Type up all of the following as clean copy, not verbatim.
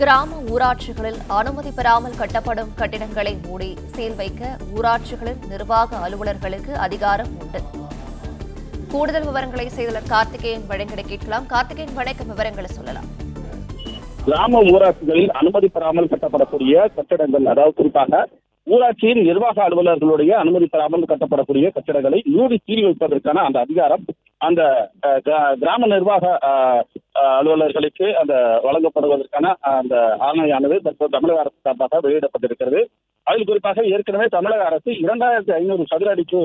கிராம ஊராட்சிகளில் அனுமதி பெறாமல் கட்டப்படும் கட்டிடங்களை மூடி சீல் வைக்க ஊராட்சிகளின் நிர்வாக அலுவலர்களுக்கு அதிகாரம் உண்டு. கூடுதல் விவரங்களை செய்தியாளர் கார்த்திகேயன் வழங்கிட கேட்கலாம். கார்த்திகேயன், வணக்கம். விவரங்களை சொல்லலாம். கிராம ஊராட்சிகளில் அனுமதி பெறாமல் கட்டப்படக்கூடிய கட்டிடங்கள், அதாவது குறிப்பாக ஊராட்சியின் நிர்வாக அலுவலர்களுடைய அனுமதி பெறாமல் கட்டப்படக்கூடிய கட்டிடங்களை மூடி சீல் வைப்பதற்கான அந்த அதிகாரம் அந்த கிராம நிர்வாக அலுவலர்களுக்கு அந்த வழங்கப்படுவதற்கான அந்த ஆணையானது தற்போது தமிழக அரசு சார்பாக வெளியிடப்பட்டிருக்கிறது. அதில் குறிப்பாக ஏற்கனவே தமிழக அரசு 2500 சதுர அடிக்கு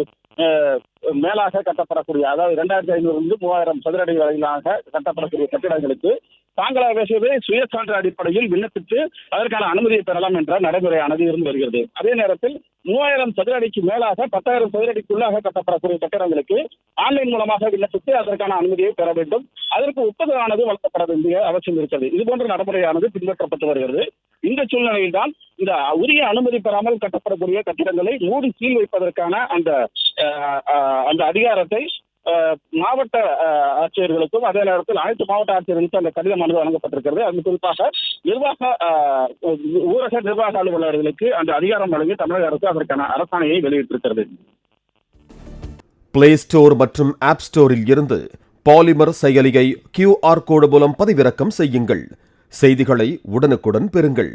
மேலாக கட்டப்படக்கூடிய, அதாவது 2500 3000 சதுர அடி வரையிலாக கட்டப்படக்கூடிய கட்டிடங்களுக்கு தாங்களாகவே சுயசான்று அடிப்படையில் விண்ணப்பித்து அதற்கான அனுமதியை பெறலாம் என்ற நடைமுறையானது இருந்து வருகிறது. அதே நேரத்தில் 3000 சதுர அடிக்கு மேலாக 10,000 சதுர அடிக்குள்ளாக கட்டப்படக்கூடிய கட்டிடங்களுக்கு ஆன்லைன் மூலமாக விண்ணப்பித்து அதற்கான அனுமதியை பெற வேண்டும். அதற்கு ஒப்புதலானது வழங்கப்பட வேண்டிய அவசியம் இருக்கிறது. இதுபோன்ற நடைமுறையானது பின்பற்றப்பட்டு வருகிறது. இந்த சூழ்நிலையில் தான் இந்த உரிய அனுமதி பெறாமல் கட்டப்படக்கூடிய கட்டிடங்களை மூடி சீல் வைப்பதற்கான அந்த அதிகாரத்தை மாவட்ட ஆட்சியர்களுக்கும் அதே நேரத்தில் அனைத்து மாவட்ட ஆட்சியர்களுக்கும் அந்த கடிதமானது வழங்கப்பட்டிருக்கிறது. அது குறிப்பாக ஊரக நிர்வாக அலுவலர்களுக்கு அந்த அதிகாரம் வழங்கி தமிழக அரசு அதற்கான அரசாணையை வெளியிட்டிருக்கிறது. பிளே ஸ்டோர் மற்றும் ஆப் ஸ்டோரில் இருந்து பாலிமர் செயலியை QR கோடு மூலம் பதிவிறக்கம் செய்யுங்கள். செய்திகளை உடனுக்குடன் பெறுங்கள்.